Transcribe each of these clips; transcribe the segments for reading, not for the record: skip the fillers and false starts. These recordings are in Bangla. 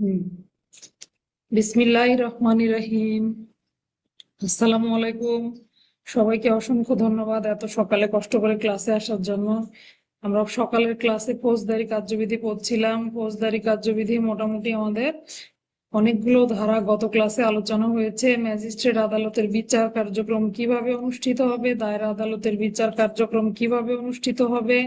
হুম। বিসমিল্লাহির রহমানির রহিম। আসসালামু আলাইকুম। সবাইকে অসংখ্য ধন্যবাদ এত সকালে কষ্ট করে ক্লাসে আসার জন্য। আমরা সকালের ক্লাসে ফৌজদারি কার্যবিধি পড়ছিলাম। ফৌজদারি কার্যবিধি মোটামুটি আমাদের অনেকগুলো ধারা গত ক্লাসে আলোচনা হয়েছে। ম্যাজিস্ট্রেট আদালতের বিচার কার্যক্রম কিভাবে অনুষ্ঠিত হবে, দায়রা আদালতের বিচার কার্যক্রম কিভাবে অনুষ্ঠিত হবে।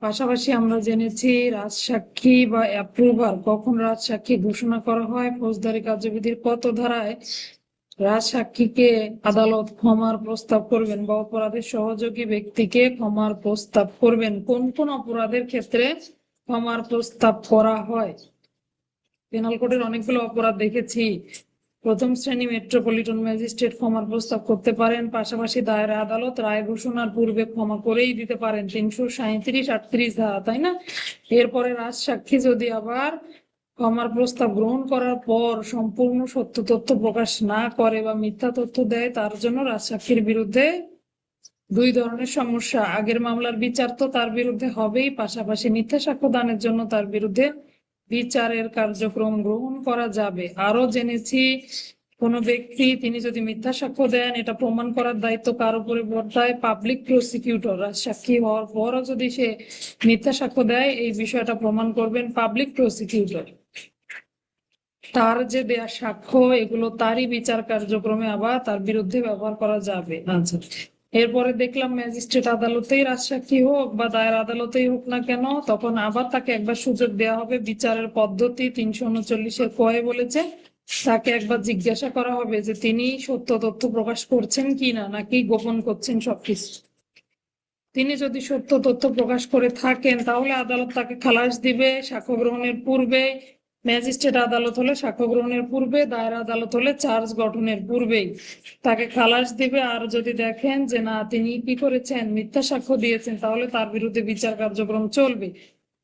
পাশাপাশি আমরা জেনেছি রাজসাক্ষী বা অ্যাপ্রুভার কখন রাজসাক্ষী ঘোষণা করা হয়, ফৌজদারি কার্যবিধির কত ধারায় রাজসাক্ষীকে আদালত ক্ষমার প্রস্তাব করবেন বা অপরাধের সহযোগী ব্যক্তিকে ক্ষমার প্রস্তাব করবেন, কোন কোন অপরাধের ক্ষেত্রে ক্ষমার প্রস্তাব করা হয়। পেনাল কোডের অনেকগুলো অপরাধ দেখেছি। প্রথম শ্রেণী মেট্রোপলিটন ম্যাজিস্ট্রেট ক্ষমার প্রস্তাব করতে পারেন, পাশাপাশি দায়রা আদালত রায় ঘোষণার পূর্বে ক্ষমা করেই দিতে পারেন, 337-38 ধারা, তাই না? এরপরে রাজসাক্ষী যদি আবার ক্ষমার প্রস্তাব গ্রহণ করার পর সম্পূর্ণ সত্য তথ্য প্রকাশ না করে বা মিথ্যা তথ্য দেয়, তার জন্য রাজসাক্ষীর বিরুদ্ধে দুই ধরনের সমস্যা। আগের মামলার বিচার তো তার বিরুদ্ধে হবেই, পাশাপাশি মিথ্যা সাক্ষ্য দানের জন্য তার বিরুদ্ধে বিচারের কার্যক্রম গ্রহণ করা যাবে। আরো জেনেছি কোনো ব্যক্তি তিনি যদি মিথ্যা সাক্ষ্য দেন, এটা প্রমাণ করার দায়িত্ব কার উপরে বর্তায়? Public prosecutor. সাক্ষী হওয়ার পরও যদি সে মিথ্যা সাক্ষ্য দেয়, এই বিষয়টা প্রমাণ করবেন পাবলিক প্রসিকিউটর। তার যে দেয়া সাক্ষ্য, এগুলো তারই বিচার কার্যক্রমে আবার তার বিরুদ্ধে ব্যবহার করা যাবে। আচ্ছা, এরপরে দেখলাম ম্যাজিস্ট্রেট আদালতেই রাজসাক্ষী হোক বা দায়ের আদালতেই হোক না কেন, তখন আবার তাকে একবার সুযোগ দেওয়া হবে। বিচারের পদ্ধতি 339-এর কয়ে বলেছে তাকে একবার জিজ্ঞাসা করা হবে যে তিনি সত্য তথ্য প্রকাশ করছেন কিনা নাকি গোপন করছেন সবকিছু। তিনি যদি সত্য তথ্য প্রকাশ করে থাকেন তাহলে আদালত তাকে খালাস দিবে সাক্ষ্য গ্রহণের পূর্বে। ম্যাজিস্ট্রেট আদালত হলে সাক্ষ্য গ্রহণের পূর্বে, দায়রা আদালত হলে চার্জ গঠনের পূর্বেই তাকে খালাস দিবে। আর যদি দেখেন যে না, তিনি কি করেছেন, মিথ্যা সাক্ষ্য দিয়েছেন, তাহলে তার বিরুদ্ধে বিচার কার্যক্রম চলবে।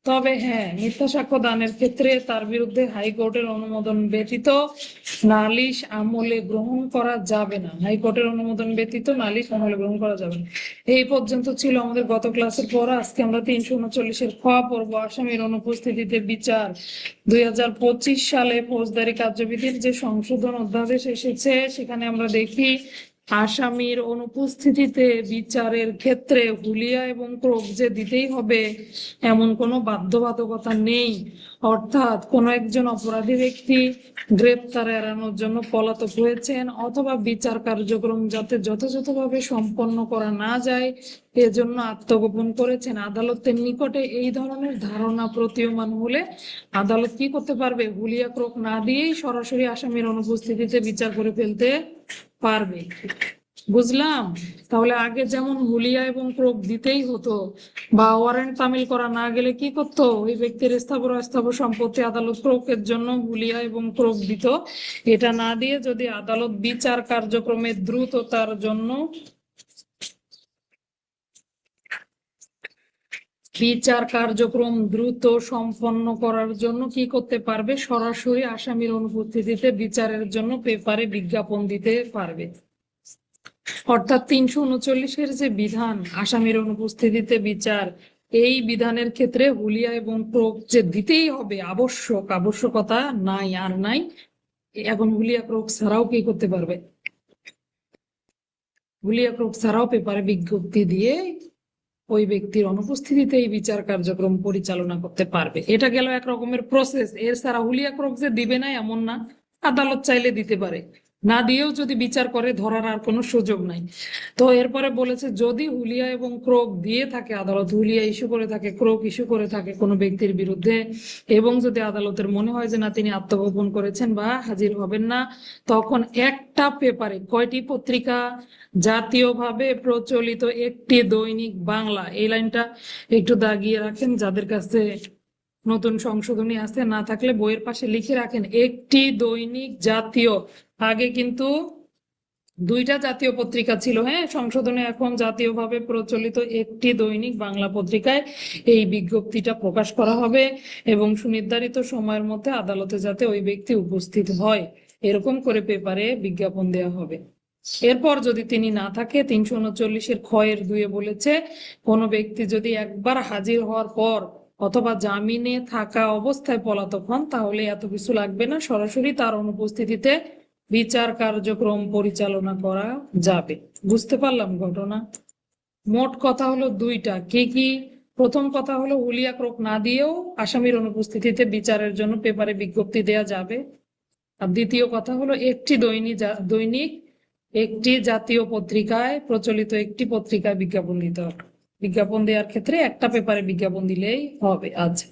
তবে হ্যাঁ, মিথ্যা সাক্ষ্য দানের ক্ষেত্রে তার বিরুদ্ধে হাইকোর্টের অনুমোদন ব্যতীত নালিশ আমলে গ্রহণ করা যাবে না। হাইকোর্টের অনুমোদন ব্যতীত নালিশ আমলে গ্রহণ করা যাবে না। এই পর্যন্ত ছিল আমাদের গত ক্লাসের পড়া। আজকে আমরা 339-এর খ পড়বো, আসামির অনুপস্থিতিতে বিচার। 2025 সালে ফৌজদারি কার্যবিধির যে সংশোধন অধ্যাদেশ এসেছে, সেখানে আমরা দেখি আসামির অনুপস্থিতিতে বিচারের ক্ষেত্রে হুলিয়া এবং ক্রোক যে দিতেই হবে এমন কোনো বাধ্যবাধকতা নেই। অর্থাৎ কোনো একজন অপরাধী ব্যক্তি গ্রেপ্তার এড়ানোর জন্য পলাতক হয়েছেন অথবা বিচার কার্যক্রম যাতে যথাযথভাবে সম্পন্ন করা না যায় এজন্য আত্মগোপন করেছেন, আদালতের নিকটে এই ধরনের ধারণা প্রতীয়মান হলে আদালত কি করতে পারবে? হুলিয়া ক্রোক না দিয়েই সরাসরি আসামির অনুপস্থিতিতে বিচার করে ফেলতে পারবে। বুঝলাম? তাহলে আগে যেমন হুলিয়া এবং ক্রোক দিতেই হতো, বা ওয়ারেন্ট তামিল করা না গেলে কি করতো? ওই ব্যক্তির স্থাবর অস্থাবর সম্পত্তি আদালত ক্রোকের জন্য হুলিয়া এবং ক্রোক দিত। এটা না দিয়ে যদি আদালত বিচার কার্যক্রমের দ্রুততার জন্য বিচার কার্যক্রম দ্রুত সম্পন্ন করার জন্য কি করতে পারবে? সরাসরি আসামির অনুপস্থিতিতে বিচারের জন্য পেপারে বিজ্ঞাপন দিতে পারবে। অর্থাৎ 339-এর যে বিধান আসামির অনুপস্থিতিতে বিচার, এই বিধানের ক্ষেত্রে হুলিয়া এবং ক্রোক যে দিতেই হবে আবশ্যক, আবশ্যকতা নাই আর নাই। এখন হুলিয়া ক্রোক ছাড়াও কি করতে পারবে? হুলিয়া ক্রোক ছাড়াও পেপারে বিজ্ঞপ্তি দিয়ে ওই ব্যক্তির অনুপস্থিতিতে এই বিচার কার্যক্রম পরিচালনা করতে পারবে। এটা গেল এক রকমের প্রসেস। এর ছাড়া হুলিয়া ক্রোক যে দিবে না এমন না, আদালত চাইলে দিতে পারে, না দিয়েও যদি বিচার করে ধরার আর কোনো সুযোগ নাই। তো এরপরে বলেছে যদি হুলিয়া এবং ক্রোক দিয়ে থাকে, আদালত হুলিয়া ইস্যু করে থাকে, ক্রোক ইস্যু করে থাকে কোনো ব্যক্তির বিরুদ্ধে, এবং যদি আদালতের মনে হয় যে না তিনি আত্মগোপন করেছেন বা হাজির হবেন না, তখন একটা পেপারে, কয়টি পত্রিকা? জাতীয়ভাবে প্রচলিত একটি দৈনিক বাংলা, এই লাইনটা একটু দাগিয়ে রাখেন যাদের কাছে নতুন সংশোধনী আছে, না থাকলে বইয়ের পাশে লিখে রাখেন একটি দৈনিক জাতীয়। আগে কিন্তু দুইটা জাতীয় পত্রিকা ছিল, হ্যাঁ, সংশোধনে এখন জাতীয়ভাবে প্রচলিত একটি দৈনিক বাংলা পত্রিকায় এই বিজ্ঞপ্তিটা প্রকাশ করা হবে এবং সুনির্ধারিত সময়ের মধ্যে আদালতে যাতে ওই ব্যক্তি উপস্থিত হয় এরকম করে পেপারে বিজ্ঞাপন দেওয়া হবে। এরপর যদি তিনি না থাকে, 339-এর খ-এর 2-এ বলেছে কোনো ব্যক্তি যদি একবার হাজির হওয়ার পর অথবা জামিনে থাকা অবস্থায় পলাতক হন, তাহলে এত কিছু লাগবে না, সরাসরি তার অনুপস্থিতিতে বিচার কার্যক্রম পরিচালনা করা যাবে। বুঝতে পারলাম ঘটনা? মোট কথা হলো দুইটা। কি কি? প্রথম কথা হলো হুলিয়া ক্রোক না দিয়েও আসামির অনুপস্থিতিতে বিচারের জন্য পেপারে বিজ্ঞপ্তি দেয়া যাবে। আর দ্বিতীয় কথা হলো একটি দৈনিক একটি জাতীয় পত্রিকায় প্রচলিত একটি পত্রিকায় বিজ্ঞাপন দিতে হবে। বিজ্ঞাপন দেওয়ার ক্ষেত্রে একটা পেপারে বিজ্ঞাপন দিলেই হবে। আচ্ছা,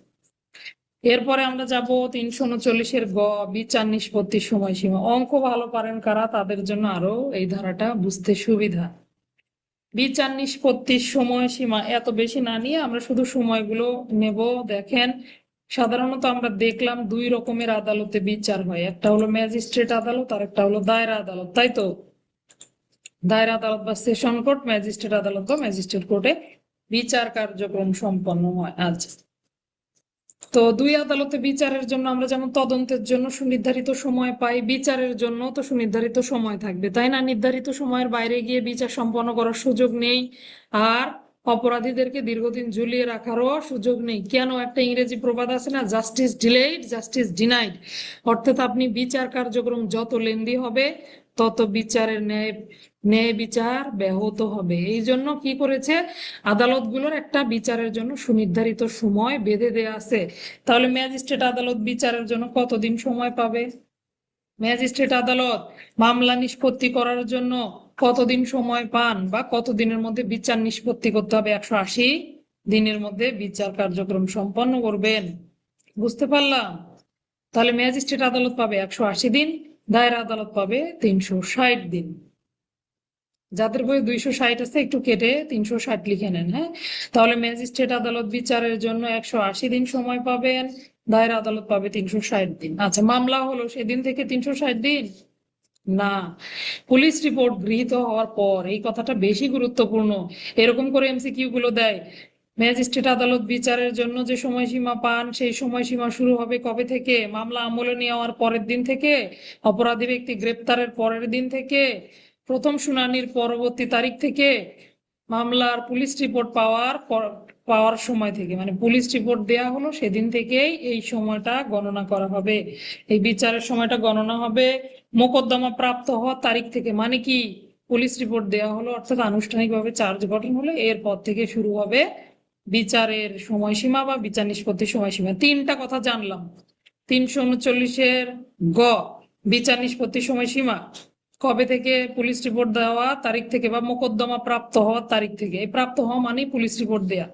এরপরে আমরা যাব 339-এর গ, বিচার নিষ্পত্তির সময়সীমা। অঙ্ক ভালো পারেন কারা, তাদের জন্য আরো এই ধারাটা বুঝতে সুবিধা। বিচার নিষ্পত্তির সময়সীমা এত বেশি না নিয়ে আমরা শুধু সময়গুলো নেব। দেখেন, সাধারণত আমরা দেখলাম দুই রকমের আদালতে বিচার হয়, একটা হলো ম্যাজিস্ট্রেট আদালত আর একটা হলো দায়রা আদালত, তাই তো? দায়রা আদালত বা সেশন কোর্ট, ম্যাজিস্ট্রেট আদালত বা ম্যাজিস্ট্রেট কোর্টে বিচার কার্যক্রম সম্পন্ন হয়। আচ্ছা, তো দুই আদালতে বিচারের জন্য আমরা যেমন তদন্তের জন্য সুনির্ধারিত সময় পাই, বিচারের জন্য তো সুনির্ধারিত সময় থাকবে, তাই না? নির্ধারিত সময়ের বাইরে গিয়ে বিচার সম্পন্ন করার সুযোগ নেই, আর অপরাধীদেরকে দীর্ঘদিন ঝুলিয়ে রাখারও সুযোগ নেই। কেন? একটা ইংরেজি প্রবাদ আছে না, জাস্টিস ডিলেইড জাস্টিস ডিনাইড। অর্থাৎ আপনি বিচার কার্যক্রম যত লেন্দি হবে তত বিচারের ন্যায় ন্যায় বিচার ব্যাহত হবে। এই জন্য কি করেছে, আদালতগুলোর একটা বিচারের জন্য সুনির্ধারিত সময় বেঁধে দেয়া আছে। তাহলে ম্যাজিস্ট্রেট আদালত বিচারের জন্য কতদিন সময় পাবে? ম্যাজিস্ট্রেট আদালত মামলা নিষ্পত্তি করার জন্য কতদিন সময় পান, বা কতদিনের মধ্যে বিচার নিষ্পত্তি করতে হবে? 180 দিনের মধ্যে বিচার কার্যক্রম সম্পন্ন করবেন। বুঝতে পারলাম? তাহলে ম্যাজিস্ট্রেট আদালত পাবে 180 দিন, দায়রা আদালত পাবে 360 দিন। যাদের বই 260 আছে একটু কেটে 360 লিখে নেন। হ্যাঁ, তাহলে ম্যাজিস্ট্রেট আদালত বিচারের জন্য 180 দিন সময় পাবেন, দায়রা আদালত পাবে 360 দিন। আচ্ছা, মামলা হলো সেদিন থেকে 360 দিন না, পুলিশ রিপোর্ট গৃহীত হওয়ার পর। এই কথাটা বেশি গুরুত্বপূর্ণ। এরকম করে এমসিকিউ গুলো দেয়, ম্যাজিস্ট্রেট আদালত বিচারের জন্য যে সময়সীমা পান সেই সময়সীমা শুরু হবে কবে থেকে? মামলা আমলে নেওয়ার পরের দিন থেকে, অপরাধী ব্যক্তি গ্রেপ্তারের পরের দিন থেকে, প্রথম শুনানির পরবর্তী তারিখ থেকে, মামলার পুলিশ রিপোর্ট পাওয়ার সময় থেকে। মানে পুলিশ রিপোর্ট দেয়া হলো সেদিন থেকেই এই সময়টা গণনা করা হবে, এই বিচারের সময়টা গণনা হবে মোকদ্দমা প্রাপ্ত হওয়ার তারিখ থেকে। মানে কি, পুলিশ রিপোর্ট দেওয়া হলো অর্থাৎ আনুষ্ঠানিকভাবে চার্জ গঠন হলো, এরপর থেকে শুরু হবে বিচারের সময়সীমা বা বিচার নিষ্পত্তির সময়সীমা। তিনটা কথা জানলাম। 339-এর গ, বিচার নিষ্পত্তির সময়সীমা কবে থেকে? পুলিশ রিপোর্ট দেওয়া তারিখ থেকে বা মোকদ্দমা প্রাপ্ত হওয়ার তারিখ থেকে। এই প্রাপ্ত হওয়া মানে পুলিশ রিপোর্ট দেয়া।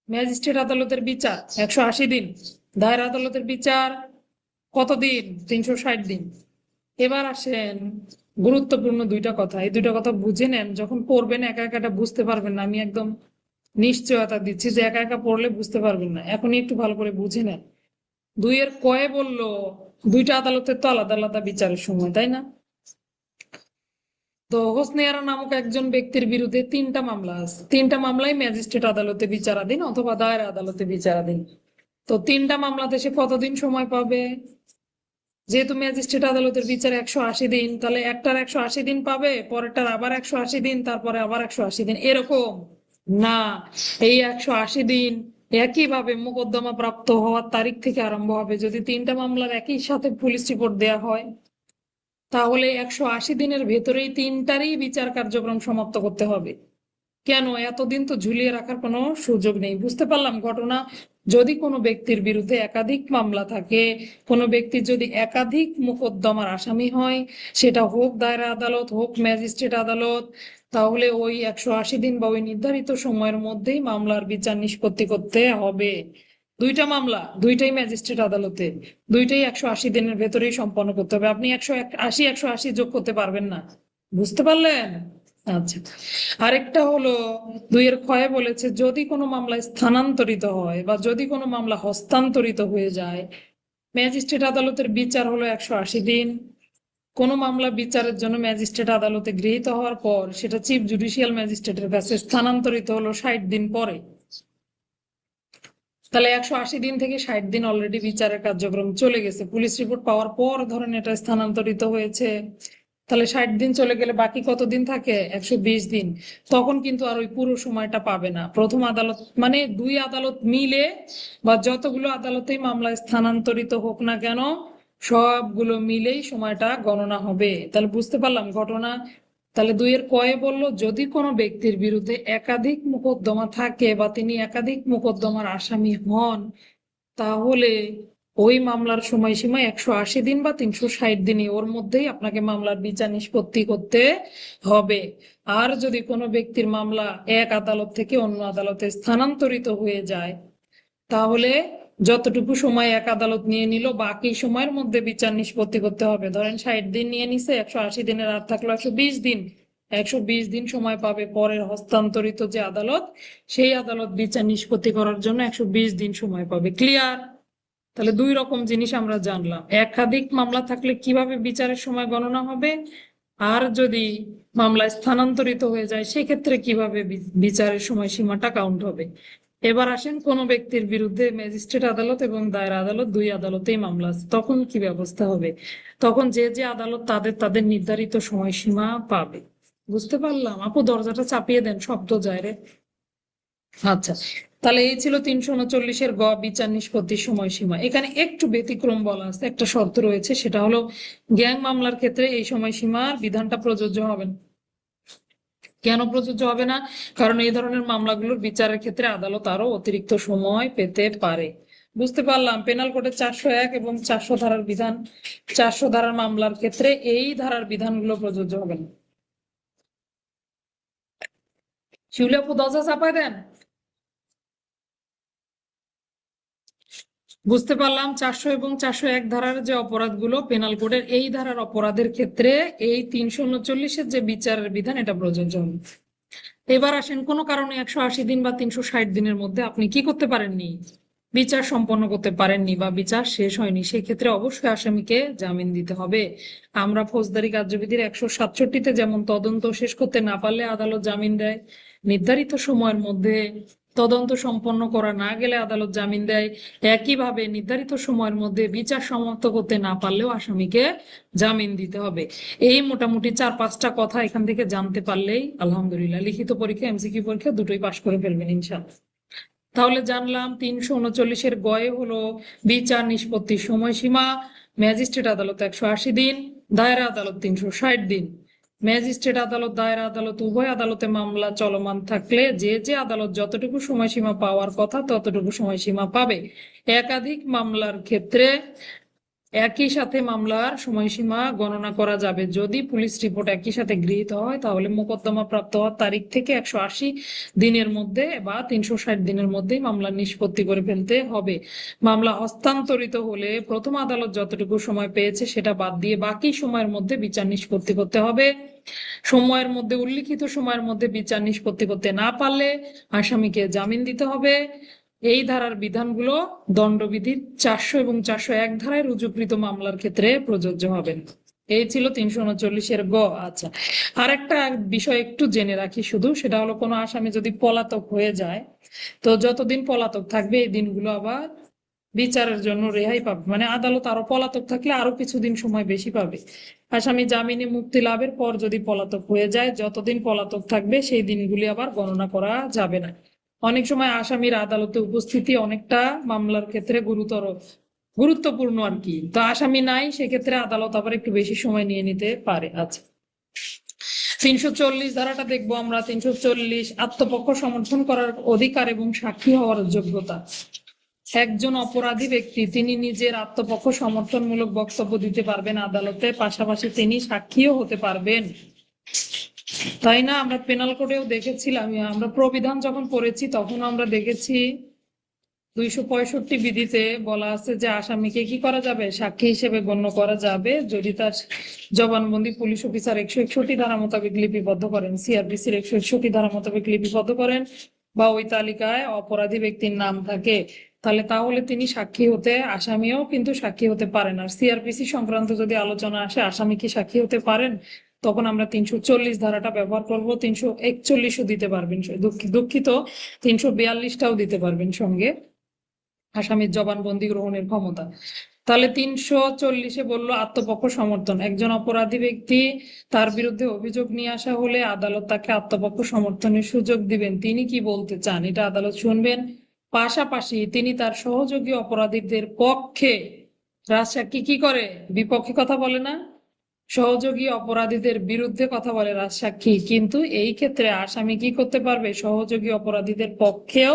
ম্যাজিস্ট্রেট আদালতের বিচার 180 দিন, দায়রা আদালতের বিচার কতদিন? 360 দিন। এবার আসেন গুরুত্বপূর্ণ দুইটা কথা, এই দুইটা কথা বুঝে নেন। যখন পড়বেন একা একাটা বুঝতে পারবেন না, আমি একদম নিশ্চয়তা দিচ্ছি যে একা একা পড়লে বুঝতে পারবেন না। এখনই একটু ভালো করে বুঝে নেন। দুইয়ের কয়ে বললো দুইটা আদালতের তো আলাদা আলাদা বিচারের সময়, তাই না? তো হোসনে আরা নামক একজন ব্যক্তির বিরুদ্ধে তিনটা মামলা আছে, তিনটা মামলাই ম্যাজিস্ট্রেট আদালতে বিচারাধীন অথবা দায়রা আদালতে বিচারাধীন। তো তিনটা মামলাতে সে কতদিন সময় পাবে? যেহেতু ম্যাজিস্ট্রেট আদালতের বিচার 180 দিন, তাহলে একটার 180 দিন পাবে, পরেরটার আবার 180 দিন, তারপরে আবার 180 দিন, এরকম না। এই 180 দিন একইভাবে মোকদ্দমা প্রাপ্ত হওয়ার তারিখ থেকে আরম্ভ হবে। যদি তিনটা মামলার একই সাথে পুলিশ রিপোর্ট দেয়া হয়, তাহলে 180 দিনের ভেতরেই তিনটারই বিচার কার্যক্রম সমাপ্ত করতে হবে। কেন? এতদিন তো ঝুলিয়ে রাখার কোনো সুযোগ নেই। বুঝতে পারলাম ঘটনা? যদি কোনো ব্যক্তির বিরুদ্ধে একাধিক মামলা থাকে, কোনো ব্যক্তি যদি একাধিক মোকদ্দমার আসামি হয়, সেটা হোক দায়রা আদালত হোক ম্যাজিস্ট্রেট আদালত, তাহলে ওই 180 দিন বা ওই নির্ধারিত সময়ের মধ্যেই মামলার বিচার নিষ্পত্তি করতে হবে। দুইটা মামলা, দুইটাই ম্যাজিস্ট্রেট আদালতে, দুইটাই 180 দিনের ভেতরেই সম্পন্ন করতে হবে। আপনি 180 যোগ করতে পারবেন না। বুঝতে পারলেন? আচ্ছা, আরেকটা হলো দুইয়ের ক্ষয়ে বলেছে যদি কোনো মামলা স্থানান্তরিত হয় বা যদি কোনো মামলা হস্তান্তরিত হয়ে যায়, ম্যাজিস্ট্রেট আদালতের বিচার হলো 180 দিন। কোনো মামলা বিচারের জন্য ম্যাজিস্ট্রেট আদালতে গৃহীত হওয়ার পর সেটা চিফ জুডিশিয়াল ম্যাজিস্ট্রেটের কাছে স্থানান্তরিত হলো 60 দিন পরে। তাহলে 180 দিন থেকে 60 দিন অলরেডি বিচারের কার্যক্রম চলে গেছে। পুলিশ রিপোর্ট পাওয়ার পর ধরেন এটা স্থানান্তরিত হয়েছে, তাহলে 60 দিন চলে গেলে বাকি কতদিন থাকে? 120 দিন। তখন কিন্তু আর ওই পুরো সময়টা পাবে না। প্রথম আদালত মানে দুই আদালত মিলে বা যতগুলো আদালতেই মামলা স্থানান্তরিত হোক না কেন, সবগুলো মিলেই সময়টা গণনা হবে। তাহলে বুঝতে পারলাম ঘটনা। তাহলে দুইয়ের কয়ে বললো, যদি কোনো ব্যক্তির বিরুদ্ধে একাধিক মোকদ্দমা থাকে বা তিনি একাধিক মোকদ্দমার আসামি হন, তাহলে ওই মামলার সময়সীমা 180 দিন বা 360 দিনই, ওর মধ্যেই আপনাকে মামলার বিচার নিষ্পত্তি করতে হবে। আর যদি কোনো ব্যক্তির মামলা এক আদালত থেকে অন্য আদালতে স্থানান্তরিত হয়ে যায়, তাহলে যতটুকু সময় এক আদালত নিয়ে নিল বাকি সময়ের মধ্যে বিচার নিষ্পত্তি করতে হবে। ধরেন 60 দিন নিয়ে নিছে, 180 দিনের আর থাকলো 120 দিন। 120 দিন সময় পাবে পরের হস্তান্তরিত যে আদালত, সেই আদালত বিচার নিষ্পত্তি করার জন্য 120 দিন সময় পাবে। ক্লিয়ার? তাহলে দুই রকম জিনিস আমরা জানলাম, একাধিক মামলা থাকলে কিভাবে বিচারের সময় গণনা হবে, আর যদি মামলা স্থানান্তরিত হয়ে যায় সেক্ষেত্রে কিভাবে বিচারের সময়সীমাটা কাউন্ট হবে। এবার আসেন, কোনো ব্যক্তির বিরুদ্ধে ম্যাজিস্ট্রেট আদালত এবং দায়রা আদালত দুই আদালতেই মামলা আছে, তখন কি ব্যবস্থা হবে? তখন যে যে আদালত তাদের তাদের নির্ধারিত সময়সীমা পাবে। বুঝতে পারলাম? আপু দরজাটা চাপিয়ে দেন, শব্দ যায় রে। আচ্ছা, তাহলে এই ছিল 339-এর বিচার নিষ্পত্তির সময়সীমা। এখানে একটু ব্যতিক্রম বলা আছে, একটা শর্ত রয়েছে, সেটা হলো গ্যাং মামলার ক্ষেত্রে এই সময়সীমার বিধানটা প্রযোজ্য হবে না। কেন প্রযোজ্য হবে না? কারণ এই ধরনের মামলাগুলোর বিচারের ক্ষেত্রে আদালত আরো অতিরিক্ত সময় পেতে পারে। বুঝতে পারলাম? পেনাল কোডের 401 এবং 400 ধারার বিধান, 400 ধারার মামলার ক্ষেত্রে এই ধারার বিধানগুলো প্রযোজ্য হবে না। শিউলি আপু দরজা চাপায় দেন। বুঝতে পারলাম 400 এবং 401 ধারার যে অপরাধগুলো পেনাল কোডের, এই ধারার অপরাধের ক্ষেত্রে এই 339-এর যে বিচারের বিধান এটা প্রযোজ্য হবে। এবার আসেন, কোনো কারণে 180 দিন বা 360 দিনের মধ্যে আপনি কি করতে পারেননি, বিচার সম্পন্ন করতে পারেননি বা বিচার শেষ হয়নি, সেই ক্ষেত্রে অবশ্যই আসামিকে জামিন দিতে হবে। আমরা ফৌজদারি কার্যবিধির 167-তে যেমন তদন্ত শেষ করতে না পারলে আদালত জামিন দেয়, নির্ধারিত সময়ের মধ্যে তদন্ত সম্পন্ন করা না গেলে আদালত জামিন দেয়, একইভাবে নির্ধারিত সময়ের মধ্যে বিচার সমাপ্ত করতে না পারলেও আসামিকে জামিন দিতে হবে। এই মোটামুটি 4-5টা কথা এখান থেকে জানতে পারলেই আলহামদুলিল্লাহ লিখিত পরীক্ষা এমসিকিউ পরীক্ষা দুটোই পাশ করে ফেলবেন ইনশাআল্লাহ। তাহলে জানলাম 339-এর গয়ে হলো বিচার নিষ্পত্তির সময়সীমা, ম্যাজিস্ট্রেট আদালত 180 দিন, দায়রা আদালত 360 দিন। ম্যাজিস্ট্রেট আদালত দায়রা আদালত উভয় আদালতে মামলা চলমান থাকলে যে যে আদালত যতটুকু সময়সীমা পাওয়ার কথা ততটুকু সময়সীমা পাবে। একাধিক মামলার ক্ষেত্রে একই সাথে মামলার সময়সীমা গণনা করা যাবে। যদি পুলিশ রিপোর্ট একই সাথে গৃহীত হয় তাহলে মোকদ্দমা প্রাপ্ত হওয়ার তারিখ থেকে 180 দিনের মধ্যে বা 360 দিনের মধ্যেই মামলা নিষ্পত্তি করে ফেলতে হবে। মামলা হস্তান্তরিত হলে প্রথম আদালত যতটুকু সময় পেয়েছে সেটা বাদ দিয়ে বাকি সময়ের মধ্যে বিচার নিষ্পত্তি করতে হবে। সময়ের মধ্যে উল্লিখিত সময়ের মধ্যে বিচার নিষ্পত্তি করতে না পারলে আসামিকে জামিন দিতে হবে। এই ধারার বিধানগুলো দণ্ডবিধির 400 এবং 401 ধারায় রুজুকৃত মামলার ক্ষেত্রে প্রযোজ্য হবে। এই ছিল 339-এর আচ্ছা, আর একটা বিষয় একটু জেনে রাখি শুধু, সেটা হলো কোনো আসামি যদি পলাতক হয়ে যায়, তো যতদিন পলাতক থাকবে এই দিনগুলো আবার বিচারের জন্য রেহাই পাবে, মানে আদালত আরো পলাতক থাকলে আরো কিছুদিন সময় বেশি পাবে। আসামি জামিনে মুক্তি লাভের পর যদি পলাতক হয়ে যায়, যতদিন পলাতক থাকবে সেই দিনগুলি আবার গণনা করা যাবে না। অনেক সময় আসামির আদালতে উপস্থিতি অনেকটা মামলার ক্ষেত্রে গুরুত্বপূর্ণ আর কি, তো আসামি নাই সেক্ষেত্রে আদালত আবার একটু বেশি সময় নিয়ে নিতে পারে। আচ্ছা, 340 ধারাটা দেখবো আমরা। 340 আত্মপক্ষ সমর্থন করার অধিকার এবং সাক্ষী হওয়ার যোগ্যতা। একজন অপরাধী ব্যক্তি তিনি নিজের আত্মপক্ষ সমর্থনমূলক বক্তব্য দিতে পারবেন আদালতে, পাশাপাশি তিনি সাক্ষীও হতে পারবেন, তাই না? আমরা পেনাল কোডেও দেখেছিলাম, আমরা প্রবিধান যখন পড়েছি তখন আমরা দেখেছি 265 বিধিতে বলা আছে যে আসামিকে কি করা যাবে, সাক্ষী হিসেবে গণ্য করা যাবে যদি তার জবানবন্দি পুলিশ অফিসার 161 ধারা মোতাবেক লিপিবদ্ধ করেন, সিআরপিসির 161 ধারা মোতাবেক লিপিবদ্ধ করেন, বা ওই তালিকায় অপরাধী ব্যক্তির নাম থাকে, তাহলে তিনি সাক্ষী হতে, আসামিও কিন্তু সাক্ষী হতে পারেন। আর সিআরপিসি সংক্রান্ত যদি আলোচনা আসে আসামি কি সাক্ষী হতে পারেন, তখন আমরা 340 ধারাটা ব্যবহার করব। 341ও দিতে পারবেন, দুঃখিত 342টাও দিতে পারবেন সঙ্গে, আসামির জবানবন্দি গ্রহণের ক্ষমতা। তাহলে 340-এ বললো আত্মপক্ষ সমর্থন, একজন অপরাধী ব্যক্তি তার বিরুদ্ধে অভিযোগ নিয়ে আসা হলে আদালত তাকে আত্মপক্ষ সমর্থনের সুযোগ দিবেন। তিনি কি বলতে চান এটা আদালত শুনবেন। পাশাপাশি তিনি তার সহযোগী অপরাধীদের পক্ষে রাজসাক্ষী কি করে, বিপক্ষে কথা বলে না, সহযোগী অপরাধীদের বিরুদ্ধে কথা বলে রাজসাক্ষী। কিন্তু এই ক্ষেত্রে আসামি কি করতে পারবে, সহযোগী অপরাধীদের পক্ষেও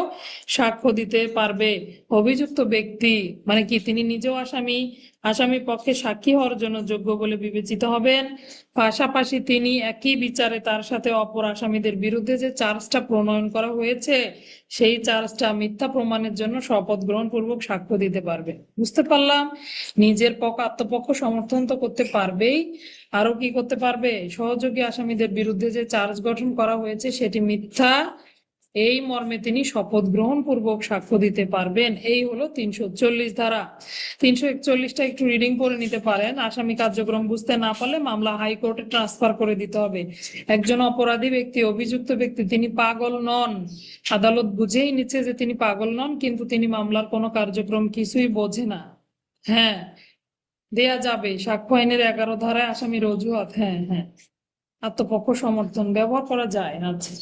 সাক্ষ্য দিতে পারবে। অভিযুক্ত ব্যক্তি মানে কি, তিনি নিজেও আসামি, আসামি পক্ষে সাক্ষী হওয়ার জন্য যোগ্য বলে বিবেচিত হবেন। পাশাপাশি তিনি একই বিচারে তার সাথে অপর আসামিদের বিরুদ্ধে যে চার্জটা প্রণয়ন করা হয়েছে সেই চার্জটা মিথ্যা প্রমাণের জন্য শপথ গ্রহণ পূর্বক সাক্ষ্য দিতে পারবে। বুঝতে পারলাম, নিজের পক্ষ আত্মপক্ষ সমর্থন তো করতে পারবেই, আরো কি করতে পারবে, সহযোগী আসামিদের বিরুদ্ধে যে চার্জ গঠন করা হয়েছে সেটি মিথ্যা এই মর্মে তিনি শপথ গ্রহণ পূর্বক সাক্ষ্য দিতে পারবেন। এই হলো 340 ধারা। 341টা একটু রিডিং করে নিতে পারেন। আসামি কার্যক্রম বুঝতে না পারলে মামলা হাইকোর্টে ট্রান্সফার করে দিতে হবে। একজন অপরাধী ব্যক্তি, অভিযুক্ত ব্যক্তি, তিনি পাগল নন, আদালত বুঝেই নিচ্ছে যে তিনি পাগল নন, কিন্তু তিনি মামলার কোনো কার্যক্রম কিছুই বোঝে না। হ্যাঁ, দেয়া যাবে, সাক্ষ্য আইনের 11 ধারায় আসামির অজুহাত, হ্যাঁ হ্যাঁ, আত্মপক্ষ সমর্থন ব্যবহার করা যায়। আচ্ছা,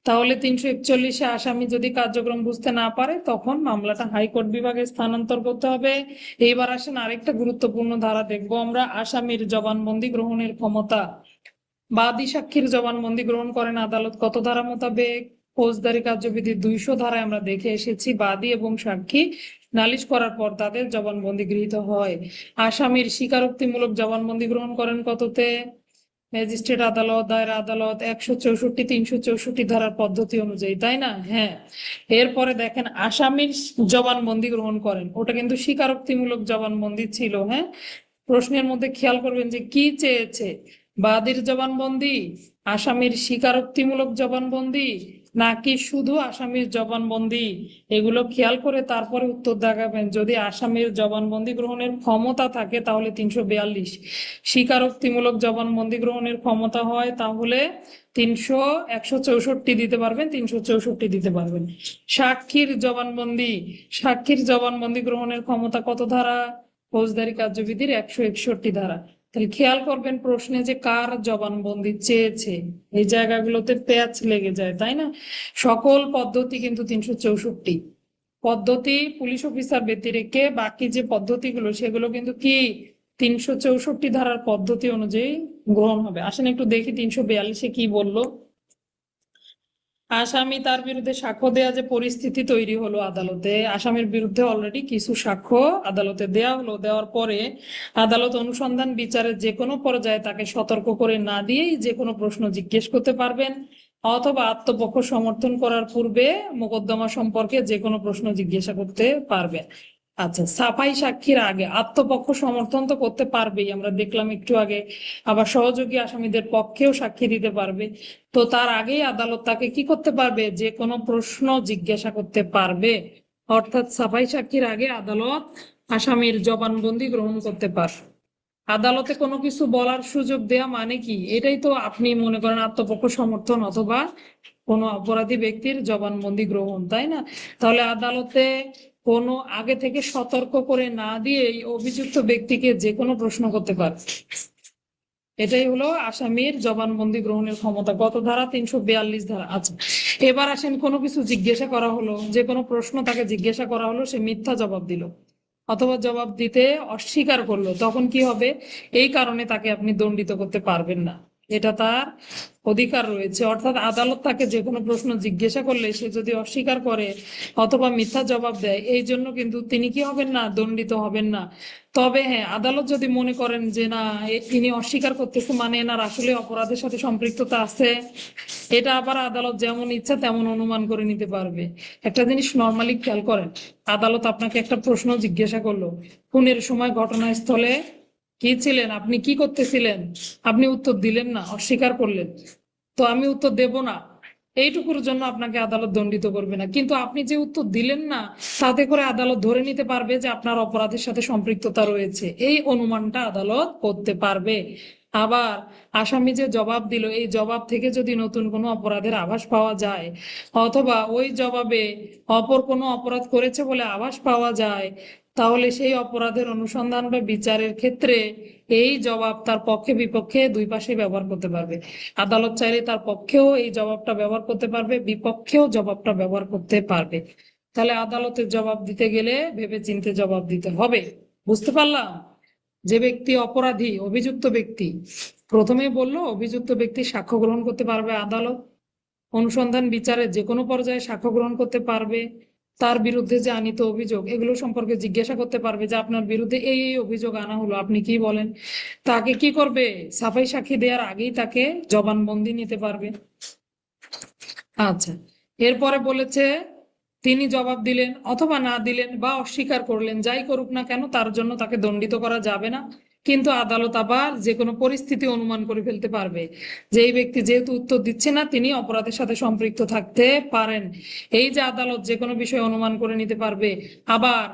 তাহলে 341-এ আসামি যদি কার্যক্রম বুঝতে না পারে তখন মামলাটা হাইকোর্ট বিভাগে স্থানান্তর করতে হবে। এইবার আসেন আরেকটা গুরুত্বপূর্ণ ধারা দেখবো আমরা, আসামির জবানবন্দি গ্রহণের ক্ষমতা। বাদী সাক্ষীর জবানবন্দি গ্রহণ করেন আদালত কত ধারা মোতাবেক, ফৌজদারি কার্যবিধি 200 ধারায় আমরা দেখে এসেছি বাদী এবং সাক্ষী নালিশ করার পর তাদের জবানবন্দি গৃহীত হয়। আসামির স্বীকারোক্তিমূলক জবানবন্দি গ্রহণ করেন কততে, ম্যাজিস্ট্রেট আদালত, দায়রা আদালত 164, 364 ধারার পদ্ধতি অনুযায়ী, তাই না? হ্যাঁ, এরপরে দেখেন আসামির জবানবন্দি গ্রহণ করেন, ওটা কিন্তু স্বীকারোক্তিমূলক জবানবন্দি ছিল। হ্যাঁ, প্রশ্নের মধ্যে খেয়াল করবেন যে কি চেয়েছে, বাদীর জবানবন্দি, আসামির স্বীকারোক্তিমূলক জবানবন্দি, নাকি শুধু আসামির জবানবন্দি, এগুলো খেয়াল করে তারপরে উত্তর দেখাবেন। যদি আসামির জবানবন্দি গ্রহণের ক্ষমতা থাকে তাহলে 342, স্বীকারোক্তিমূলক জবানবন্দি গ্রহণের ক্ষমতা হয় তাহলে 164 দিতে পারবেন, 364 দিতে পারবেন। সাক্ষীর জবানবন্দি, সাক্ষীর জবানবন্দি গ্রহণের ক্ষমতা কত ধারা, ফৌজদারি কার্যবিধির 161 ধারা। তাহলে খেয়াল করবেন প্রশ্নে যে কার জবানবন্দি চেয়েছে, এই জায়গাগুলোতে প্যাচ লেগে যায়, তাই না? সকল পদ্ধতি কিন্তু 364 পদ্ধতি, পুলিশ অফিসার ব্যতিরেকে বাকি যে পদ্ধতিগুলো সেগুলো কিন্তু কি 364 ধারার পদ্ধতি অনুযায়ী গ্রহণ হবে। আসেন একটু দেখি 342-এ কি বললো। আসামি তার বিরুদ্ধে সাক্ষ্য দেয়া যে পরিস্থিতি তৈরি হলো আদালতে, আসামির বিরুদ্ধে অলরেডি কিছু সাক্ষ্য আদালতে দেয়া হলো, দেওয়ার পরে আদালত অনুসন্ধান বিচারের যে কোনো পর্যায়ে তাকে সতর্ক করে না দিয়েই যে কোনো প্রশ্ন জিজ্ঞেস করতে পারবেন, অথবা আত্মপক্ষ সমর্থন করার পূর্বে মোকদ্দমা সম্পর্কে যে কোনো প্রশ্ন জিজ্ঞাসা করতে পারবেন। আচ্ছা, সাফাই সাক্ষীর আগে আত্মপক্ষ সমর্থন তো করতে পারবেই, আমরা দেখলাম একটু আগে, আবার সহযোগী আসামিদের পক্ষেও সাক্ষী দিতে পারবে। তো তার আগেই আদালত তাকে কি করতে পারবে, যে কোনো প্রশ্ন জিজ্ঞাসা করতে পারবে। অর্থাৎ সাফাই সাক্ষীর আগে আদালত আসামির জবানবন্দি গ্রহণ করতে পারবে। আদালতে কোনো কিছু বলার সুযোগ দেয়া মানে কি, এটাই তো আপনি মনে করেন আত্মপক্ষ সমর্থন অথবা কোনো অপরাধী ব্যক্তির জবানবন্দি গ্রহণ, তাই না? তাহলে আদালতে কোনো আগে থেকে সতর্ক করে না দিয়েই অভিযুক্ত ব্যক্তিকে যে কোনো প্রশ্ন করতে পারে। এটাই হলো আসামির জবানবন্দি গ্রহণের ক্ষমতা। কত ধারা, 342 ধারা। আচ্ছা, এবার আসেন কোনো কিছু জিজ্ঞাসা করা হলো, যে কোনো প্রশ্ন তাকে জিজ্ঞাসা করা হলো, সে মিথ্যা জবাব দিল অথবা জবাব দিতে অস্বীকার করলো, তখন কি হবে? এই কারণে তাকে আপনি দণ্ডিত করতে পারবেন না, এটা তার অধিকার রয়েছে। অর্থাৎ আদালত তাকে যে কোনো প্রশ্ন জিজ্ঞাসা করলে সে যদি অস্বীকার করে অথবা মিথ্যা জবাব দেয়, এই জন্য কিন্তু তিনি কি হবেন না, দণ্ডিত হবেন না। তবে হ্যাঁ, আদালত যদি মনে করেন যে না তিনি অস্বীকার করতেছে মানে এনার আসলে অপরাধের সাথে সম্পৃক্ততা আছে, এটা আবার আদালত যেমন ইচ্ছা তেমন অনুমান করে নিতে পারবে। একটা জিনিস নর্মালি খেয়াল করেন, আদালত আপনাকে একটা প্রশ্ন জিজ্ঞাসা করলো, খুনের সময় ঘটনাস্থলে কি ছিলেন, আপনি কি করতেছিলেন, আপনি উত্তর দিলেন না, অস্বীকার করলেন, তো আমি উত্তর দেব না, এইটুকুর জন্য আপনাকে আদালত দণ্ডিত করবে না। কিন্তু আপনি যে উত্তর দিলেন না তাতে করে আদালত ধরে নিতে পারবে যে আপনার অপরাধের সাথে সম্পৃক্ততা রয়েছে, এই অনুমানটা আদালত করতে পারবে। আবার আসামি যে জবাব দিল এই জবাব থেকে যদি নতুন কোনো অপরাধের আভাস পাওয়া যায় অথবা ওই জবাবে অপর কোনো অপরাধ করেছে বলে আভাস পাওয়া যায়, তাহলে সেই অপরাধের অনুসন্ধান বা বিচারের ক্ষেত্রে এই জবাব তার পক্ষে বিপক্ষে দুই পাশে ব্যবহার করতে পারবে। আদালত চাইলে তার পক্ষেও এই জবাবটা ব্যবহার করতে পারবে, বিপক্ষেও জবাবটা ব্যবহার করতে পারবে। তাহলে আদালতের জবাব দিতে গেলে ভেবেচিন্তে জবাব দিতে হবে। বুঝতে পারলাম? যে ব্যক্তি অপরাধী, অভিযুক্ত ব্যক্তি, প্রথমে বললো অভিযুক্ত ব্যক্তি সাক্ষ্য গ্রহণ করতে পারবে আদালত, অনুসন্ধান বিচারে যে কোনো পর্যায়ে সাক্ষ্য গ্রহণ করতে পারবে, তার বিরুদ্ধে যে আনীত অভিযোগ এগুলো সম্পর্কে জিজ্ঞাসা করতে পারবে যে আপনার বিরুদ্ধে এই এই অভিযোগ আনা হলো, আপনি কি বলেন। তাকে কি করবে, সাফাই সাক্ষী দেওয়ার আগেই তাকে জবানবন্দি নিতে পারবে। আচ্ছা, এরপরে বলেছে তিনি জবাব দিলেন অথবা না দিলেন বা অস্বীকার করলেন, যাই করুক না কেন তার জন্য তাকে দণ্ডিত করা যাবে না। কিন্তু আদালত আবার যে কোনো পরিস্থিতি অনুমান করে ফেলতে পারবে যে এই ব্যক্তি যেহেতু উত্তর দিচ্ছে না, তিনি অপরাধের সাথে সম্পৃক্ত থাকতে পারেন। এই যে আদালত যে কোনো বিষয় অনুমান করে নিতে পারবে, আবার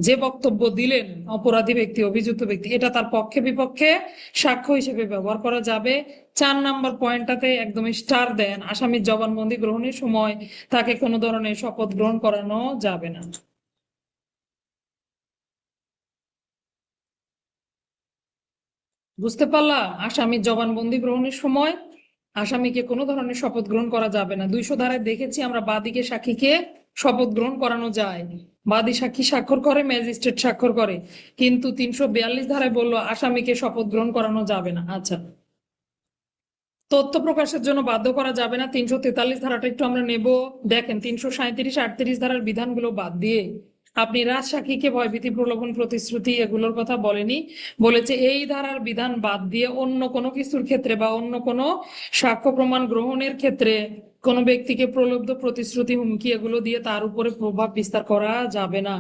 যে বক্তব্য দিলেন অপরাধী ব্যক্তি, অভিযুক্ত ব্যক্তি, এটা তার পক্ষে বিপক্ষে সাক্ষ্য হিসেবে ব্যবহার করা যাবে। 4 নম্বর পয়েন্টটাতে একদম স্টার দেন, আসামির জবানবন্দি গ্রহণের সময় তাকে কোনো ধরনের শপথ গ্রহণ করানো যাবে না। বুঝতে পারলাম? আসামির জবানবন্দি গ্রহণের সময় আসামিকে কোনো ধরনের শপথ গ্রহণ করা যাবে না। 200 ধারায় দেখেছি আমরা বাদীকে সাক্ষীকে শপথ গ্রহণ করানো যায়, বাদী সাক্ষী স্বাক্ষর করে, ম্যাজিস্ট্রেট স্বাক্ষর করে, কিন্তু 342 ধারায় বললো আসামিকে শপথ গ্রহণ করানো যাবে না। আচ্ছা, তথ্য প্রকাশের জন্য বাধ্য করা যাবে না, 343 ধারাটা একটু আমরা নেব। দেখেন 337, 38 ধারার বিধানগুলো বাদ দিয়ে আপনি রাজসাক্ষীকে ভয়ভীতি, প্রলোভন, প্রতিশ্রুতি এগুলোর কথা বলেনি, বলেছে এই ধারার বিধান বাদ দিয়ে অন্য কোনো কিছুর ক্ষেত্রে বা অন্য কোনো সাক্ষ্য প্রমাণ গ্রহণের ক্ষেত্রে কোনো ব্যক্তিকে প্রলুব্ধ, প্রতিশ্রুতি, হুমকি এগুলো দিয়ে তার উপরে প্রভাব বিস্তার করা যাবে না।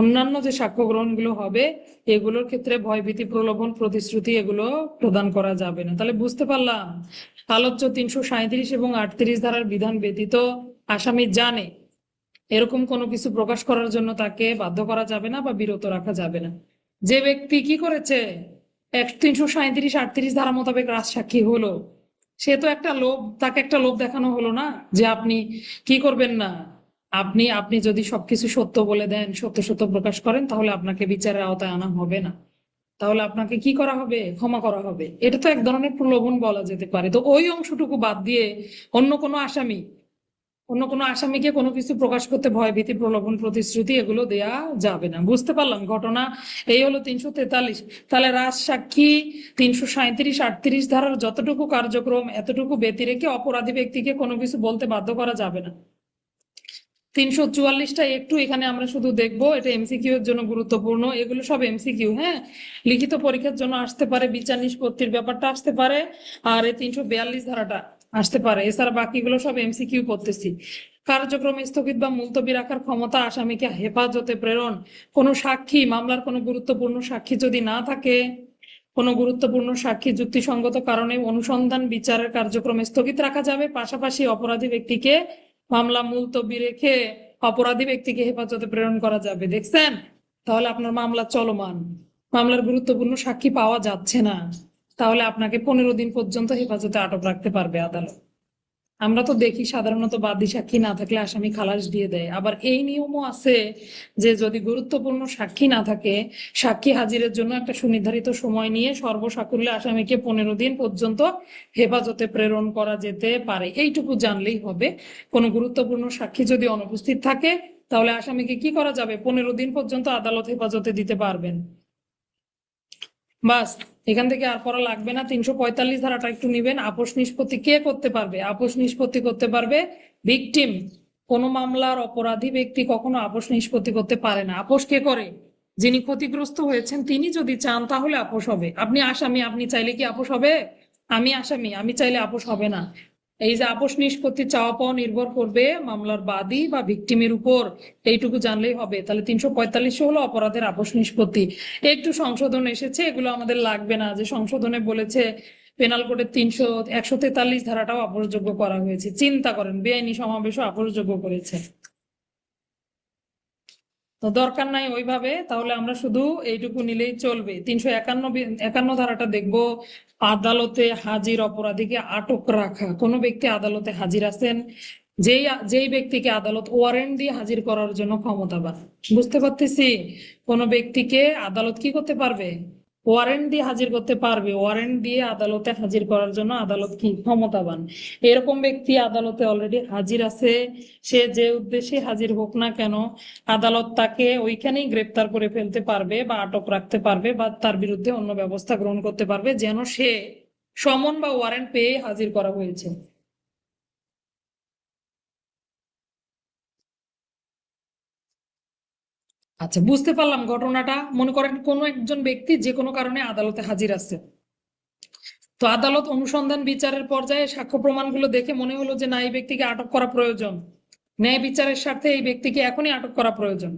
অন্যান্য যে সাক্ষ্য গ্রহণগুলো হবে এগুলোর ক্ষেত্রে ভয়ভীতি, প্রলোভন, প্রতিশ্রুতি এগুলো প্রদান করা যাবে না। তাহলে বুঝতে পারলাম আলোচ্য 337 এবং 38 ধারার বিধান ব্যতীত আসামি জানে এরকম কোনো কিছু প্রকাশ করার জন্য তাকে বাধ্য করা যাবে না বা বিরত রাখা যাবে না। যে ব্যক্তি কি করেছে, 337, 38 ধারা মোতাবেক রাজসাক্ষী হলো, সে তো একটা লোভ, তাকে একটা লোভ দেখানো হলো না যে আপনি কি করবেন না, আপনি আপনি যদি সবকিছু সত্য বলে দেন, সত্য সত্য প্রকাশ করেন, তাহলে আপনাকে বিচারের আওতায় আনা হবে না, তাহলে আপনাকে কি করা হবে, ক্ষমা করা হবে। এটা তো এক ধরনের প্রলোভন বলা যেতে পারে। তো ওই অংশটুকু বাদ দিয়ে অন্য কোনো আসামি, অন্য কোনো আসামিকে কোনো কিছু প্রকাশ করতে ভয়ভীতি, প্রলোভন, প্রতিশ্রুতি এগুলো দেয়া যাবে না। বুঝতে পারলাম ঘটনা? এই হলো 343। তাহলে রাজসাক্ষী 337, 38 ধারার যতটুকু কার্যক্রম এতটুকু ব্যতি রেখে অপরাধী ব্যক্তিকে কোনো কিছু বলতে বাধ্য করা যাবে না। 344টা একটু এখানে আমরা শুধু দেখবো, এটা এমসিকিউ এর জন্য গুরুত্বপূর্ণ, এগুলো সব এমসিকিউ, হ্যাঁ, লিখিত পরীক্ষার জন্য আসতে পারে, বিচার নিষ্পত্তির ব্যাপারটা আসতে পারে, আর এই 342 ধারাটা আসতে পারে। এছাড়া বাকিগুলো সব এমসিকিউ করতেছি। কার্যক্রম স্থগিত বা মুলতবি রাখার ক্ষমতা, আসামিকে হেফাজতে প্রেরণ, কোনো সাক্ষী, মামলার কোনো গুরুত্বপূর্ণ সাক্ষী যদি না থাকে, কোনো গুরুত্বপূর্ণ সাক্ষী যুক্তিসঙ্গত কারণে অনুসন্ধান বিচারের কার্যক্রম স্থগিত রাখা যাবে, পাশাপাশি অপরাধী ব্যক্তিকে মামলা মুলতবি রেখে অপরাধী ব্যক্তিকে হেফাজতে প্রেরণ করা যাবে। দেখছেন? তাহলে আপনার মামলা চলমান, মামলার গুরুত্বপূর্ণ সাক্ষী পাওয়া যাচ্ছে না, তাহলে আপনাকে 15 দিন পর্যন্ত হেফাজতে আটক রাখতে পারবে আদালত। আমরা তো দেখি সাধারণত বাদী সাক্ষী না থাকলে আসামি খালাস দিয়ে দেয়। আবার এই নিয়মও আছে যে যদি গুরুত্বপূর্ণ সাক্ষী না থাকে, সাক্ষী হাজিরের জন্য একটা সুনির্ধারিত সময় নিয়ে সর্বসাকুল্যে আসামিকে 15 দিন পর্যন্ত হেফাজতে প্রেরণ করা যেতে পারে। এইটুকু জানলেই হবে। কোনো গুরুত্বপূর্ণ সাক্ষী যদি অনুপস্থিত থাকে তাহলে আসামিকে কি করা যাবে, 15 দিন পর্যন্ত আদালত হেফাজতে দিতে পারবেন। বাস, এখান থেকে আর পড়া লাগবে না। 345 ধারাটা একটু নিবেন। আপোষ নিষ্পত্তি কে করতে পারবে? আপোষ নিষ্পত্তি করতে পারবে ভিকটিম। কোন মামলার অপরাধী ব্যক্তি কখনো আপোষ নিষ্পত্তি করতে পারে না। আপোষ কে করে? যিনি ক্ষতিগ্রস্ত হয়েছেন তিনি যদি চান তাহলে আপোষ হবে। আপনি আসামি, আপনি চাইলে কি আপোষ হবে? আমি আসামি, আমি চাইলে আপোষ হবে না। এই যে আপোষ নিষ্পত্তি চাওয়া পাওয়া নির্ভর করবে মামলার বাদী বা ভিকটিমের উপর, এইটুকু জানলেই হবে। তাহলে 345 হলো অপরাধের আপোষ নিষ্পত্তি। একটু সংশোধন এসেছে, এগুলো আমাদের লাগবে না। যে সংশোধনে বলেছে পেনাল কোডের 143 ধারাটাও আপোষযোগ্য করা হয়েছে। চিন্তা করেন, বেআইনি সমাবেশও আপোষযোগ্য করেছে। তো দরকার নাই ওইভাবে, তাহলে আমরা শুধু এইটুকু নিলেই চলবে। 351 ধারাটা দেখবো, আদালতে হাজির অপরাধীকে আটক রাখা। কোনো ব্যক্তি আদালতে হাজির আছেন, যেই যেই ব্যক্তিকে আদালত ওয়ারেন্ট দিয়ে হাজির করার জন্য ক্ষমতাবান। বুঝতে পারতেছি? কোনো ব্যক্তিকে আদালত কি করতে পারবে? ওয়ারেন্ট দিয়ে হাজির করতে পারবে। ওয়ারেন্ট দিয়ে আদালতে হাজির করার জন্য আদালত কি ক্ষমতাবান। এরকম ব্যক্তি আদালতে অলরেডি হাজির আছে। সে যে উদ্দেশ্যে হাজির হোক না কেন, আদালত তাকে ওইখানেই গ্রেপ্তার করে ফেলতে পারবে বা আটক রাখতে পারবে বা তার বিরুদ্ধে অন্য ব্যবস্থা গ্রহণ করতে পারবে, যেন সে সমন বা ওয়ারেন্ট পেয়ে হাজির করা হয়েছে। আচ্ছা, বুঝতে পারলাম ঘটনাটা। মনে করেন কোনো একজন ব্যক্তি যে কোনো কারণে আদালতে হাজির আছে। তো আদালত অনুসন্ধান বিচারের পর্যায়ে সাক্ষ্য প্রমাণগুলো দেখে মনে হলো যে না, এই ব্যক্তিকে আটক করা প্রয়োজন, ন্যায় বিচারের স্বার্থে এই ব্যক্তিকে এখনই আটক করা প্রয়োজন।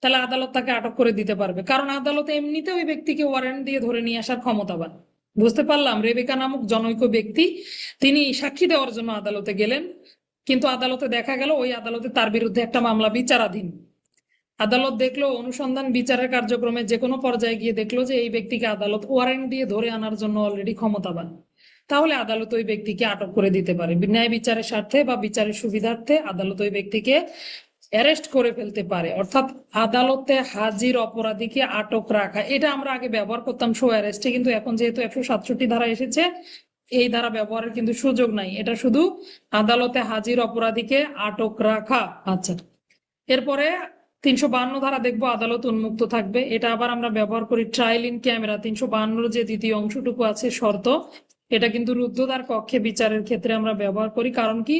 তাহলে আদালত তাকে আটক করে দিতে পারবে, কারণ আদালতে এমনিতে ওই ব্যক্তিকে ওয়ারেন্ট দিয়ে ধরে নিয়ে আসার ক্ষমতাবান। বুঝতে পারলাম? রেবেকা নামক জনৈক ব্যক্তি, তিনি সাক্ষী দেওয়ার জন্য আদালতে গেলেন, কিন্তু আদালতে দেখা গেল ওই আদালতে তার বিরুদ্ধে একটা মামলা বিচারাধীন। আদালত দেখলো, অনুসন্ধান বিচারের কার্যক্রমে যে কোনো পর্যায়ে গিয়ে দেখলো যে এই ব্যক্তিকে আদালত ওয়ারেন্ট দিয়ে ধরে আনার জন্য অলরেডি ক্ষমতাবান। তাহলে আদালত ওই ব্যক্তিকে আটক করে দিতে পারে। ন্যায় বিচারের স্বার্থে বা বিচারের সুবিধার্থে আদালত ওই ব্যক্তিকে অ্যারেস্ট করে ফেলতে পারে। অর্থাৎ আদালতে হাজির অপরাধীকে আটক রাখা, এটা আমরা আগে ব্যবহার করতাম শো অ্যারেস্টে, কিন্তু এখন যেহেতু 167 ধারা এসেছে, এই ধারা ব্যবহারের কিন্তু সুযোগ নাই। এটা শুধু আদালতে হাজির অপরাধীকে আটক রাখা। আচ্ছা, এরপরে 352 ধারা দেখবো, আদালত উন্মুক্ত থাকবে। এটা আবার আমরা ব্যবহার করি ট্রায়াল ইন ক্যামেরা। 352 যে দ্বিতীয় অংশটুকু আছে শর্ত, এটা কিন্তু রুদ্ধদ্বার কক্ষে বিচারের ক্ষেত্রে আমরা ব্যবহার করি। কারণ কি?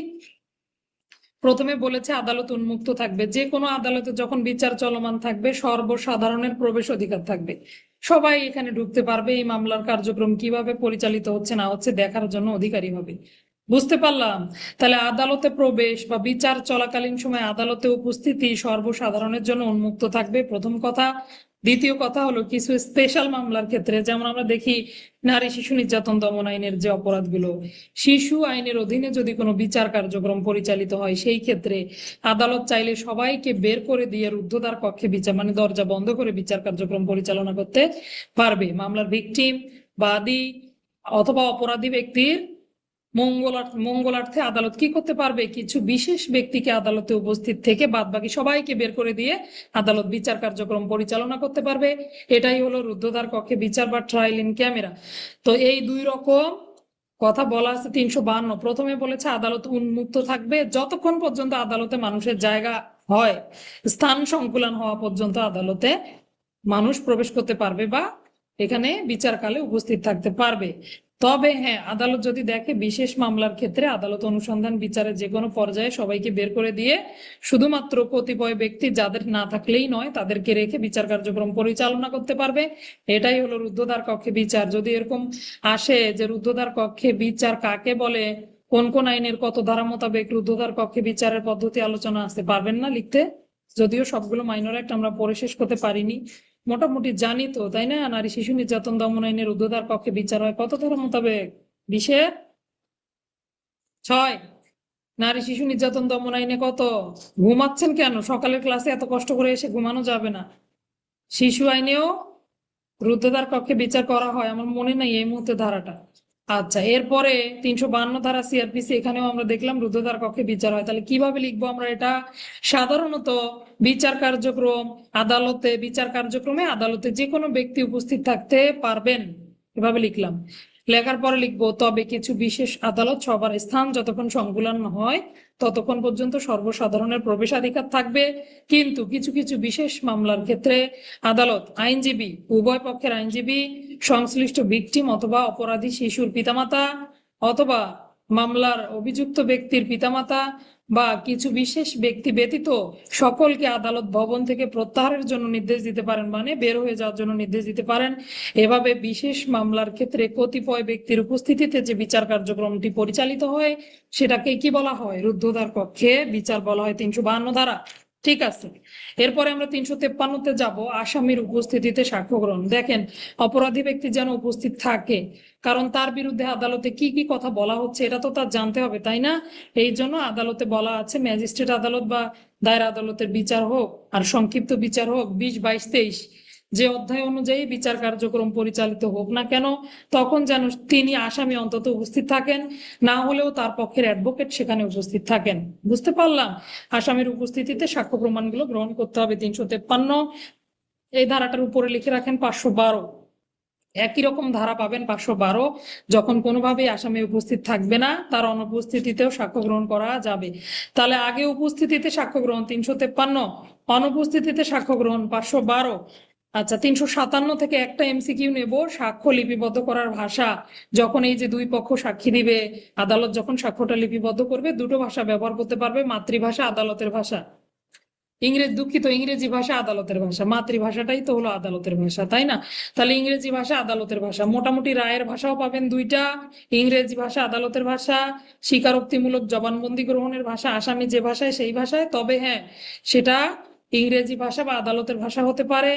প্রথমে বলেছে আদালত উন্মুক্ত থাকবে। যে কোনো আদালতে যখন বিচার চলমান থাকবে, সর্বসাধারণের প্রবেশ অধিকার থাকবে। সবাই এখানে ঢুকতে পারবে, এই মামলার কার্যক্রম কিভাবে পরিচালিত হচ্ছে না হচ্ছে দেখার জন্য অধিকারী হবে। বুঝতে পারলাম? তাহলে আদালতে প্রবেশ বা বিচার চলাকালীন সময় আদালতে উপস্থিতি সর্বসাধারণের জন্য উন্মুক্ত থাকবে, প্রথম কথা। দ্বিতীয় কথা হলো, কিছু স্পেশাল মামলার ক্ষেত্রে, যেমন আমরা দেখি নারী শিশু নির্যাতন দমন আইনের যে অপরাধগুলো, শিশু আইনের অধীনে যদি কোনো বিচার কার্যক্রম পরিচালিত হয়, সেই ক্ষেত্রে আদালত চাইলে সবাইকে বের করে দিয়ে রুদ্ধদ্বার কক্ষে বিচার, মানে দরজা বন্ধ করে বিচার কার্যক্রম পরিচালনা করতে পারবে। মামলার ভিকটিম, বাদী অথবা অপরাধী ব্যক্তির মঙ্গলার্থে আদালত কি করতে পারবে? কিছু বিশেষ ব্যক্তিকে আদালতে উপস্থিত থেকে বাদ বাকি সবাইকে বের করে দিয়ে আদালত বিচার কার্যক্রম পরিচালনা করতে পারবে। এটাই হলো রুদ্ধদ্বার কক্ষে বিচার বা ট্রায়াল ইন ক্যামেরা। তো এই দুই রকম কথা বলা আছে 352। প্রথমে বলেছে আদালত উন্মুক্ত থাকবে যতক্ষণ পর্যন্ত আদালতে মানুষের জায়গা হয়, স্থান সংকুলান হওয়া পর্যন্ত আদালতে মানুষ প্রবেশ করতে পারবে বা এখানে বিচারকালে উপস্থিত থাকতে পারবে। তবে হ্যাঁ, আদালত যদি দেখে বিশেষ মামলার ক্ষেত্রে আদালত অনুসন্ধান বিচারের যে কোনো পর্যায়ে সবাইকে বের করে দিয়ে শুধুমাত্র কতিপয় ব্যক্তি, যাদের না থাকলেই নয়, তাদেরকে রেখে বিচার কার্যক্রম পরিচালনা করতে পারবে। এটাই হলো রুদ্ধদ্বার কক্ষে বিচার। যদি এরকম আসে যে রুদ্ধদ্বার কক্ষে বিচার কাকে বলে, কোন কোন আইনের কত ধারা মোতাবেক রুদ্ধদ্বার কক্ষে বিচারের পদ্ধতি আলোচনা আছে, পারবেন না লিখতে? যদিও সবগুলো মাইনর অ্যাক্ট আমরা পড়ে শেষ করতে পারিনি, মোটামুটি জানি তো, তাই না? নারী শিশু নির্যাতন দমন আইনের রুদ্ধদ্বার কক্ষে বিচার হয় কত ধারা মোতাবেক? 20-6। নারী শিশু নির্যাতন দমন আইনে কত? ঘুমাচ্ছেন কেন? সকালের ক্লাসে এত কষ্ট করে এসে ঘুমানো যাবে না। শিশু আইনেও রুদ্ধদ্বার কক্ষে বিচার করা হয়, আমার মনে নাই এই মুহূর্তে ধারাটা। আচ্ছা, এরপরে 352 ধারা সিআরপিসি, এখানেও আমরা দেখলাম রুদ্ধদ্বার কক্ষে বিচার হয়। তাহলে কিভাবে লিখবো আমরা এটা? সাধারণত বিচার কার্যক্রম আদালতে, বিচার কার্যক্রমে আদালতে যে কোনো ব্যক্তি উপস্থিত থাকতে পারবেন, এভাবে লিখলাম। লেখার পরে লিখবো, তবে কিছু বিশেষ আদালত সবার স্থান যতক্ষণ সংকুলান হয় ততক্ষণ পর্যন্ত সর্বসাধারণের প্রবেশাধিকার থাকবে, কিন্তু কিছু কিছু বিশেষ মামলার ক্ষেত্রে আদালত আইনজীবী, উভয় পক্ষের আইনজীবী, সংশ্লিষ্ট ভিকটিম অথবা অপরাধী শিশুর পিতামাতা অথবা মামলার অভিযুক্ত ব্যক্তির পিতামাতা বা কিছু বিশেষ ব্যক্তি ব্যতীত সকলকে আদালত ভবন থেকে প্রত্যাহারের জন্য নির্দেশ দিতে পারেন, মানে বের হয়ে যাওয়ার জন্য নির্দেশ দিতে পারেন। এভাবে বিশেষ মামলার ক্ষেত্রে কতিপয় ব্যক্তির উপস্থিতিতে যে বিচার কার্যক্রমটি পরিচালিত হয় সেটাকে কি বলা হয়? রুদ্ধদ্বার কক্ষে বিচার বলা হয়। 352 ধারা। ঠিক আছে, এরপরে আমরা 353-তে যাব, আসামির উপস্থিতিতে সাক্ষ্য গ্রহণ। দেখেন, অপরাধী ব্যক্তি যেন উপস্থিত থাকে, কারণ তার বিরুদ্ধে আদালতে কি কি কথা বলা হচ্ছে এটা তো তার জানতে হবে, তাই না? এই জন্য আদালতে বলা আছে, ম্যাজিস্ট্রেট আদালত বা দায়রা আদালতের বিচার হোক আর সংক্ষিপ্ত বিচার হোক, 20, 22, 23, যে অধ্যায় অনুযায়ী বিচার কার্যক্রম পরিচালিত হোক না কেন তখন যেন তিনি আসামি অন্তত উপস্থিত থাকেন, না হলেও তার পক্ষের অ্যাডভোকেট সেখানে উপস্থিত থাকেন। বুঝতে পারলাম? আসামির উপস্থিতিতে সাক্ষ্য প্রমাণগুলো গ্রহণ করতে হবে। 353 এই ধারাটার উপরে লিখে রাখেন 512। একই রকম ধারা পাবেন 512, যখন কোনোভাবেই আসামি উপস্থিত থাকবে না তার অনুপস্থিতিতেও সাক্ষ্য গ্রহণ করা যাবে। তাহলে আগে উপস্থিতিতে সাক্ষ্য গ্রহণ 353, অনুপস্থিতিতে সাক্ষ্য গ্রহণ 512। আচ্ছা, 357 থেকে একটা এমসিকিউ নেব, সাক্ষ্য লিপিবদ্ধ করার ভাষা। যখন এই যে দুই পক্ষ সাক্ষী দিবে, আদালত যখন সাক্ষ্যটা লিপিবদ্ধ করবে, দুটো ভাষা ব্যবহার করতে পারবে, মাতৃভাষা, আদালতের ভাষা। ইংরেজি ভাষা আদালতের ভাষা, মাতৃভাষাটাই তো হলো আদালতের ভাষা, তাই না? তাহলে ইংরেজি ভাষা আদালতের ভাষা, মোটামুটি রায়ের ভাষাও পাবেন দুইটা, ইংরেজি ভাষা আদালতের ভাষা, স্বীকারোক্তিমূলক জবানবন্দি গ্রহণের ভাষা আসামি যে ভাষায় সেই ভাষায়, তবে হ্যাঁ সেটা ইংরেজি ভাষা বা আদালতের ভাষা হতে পারে।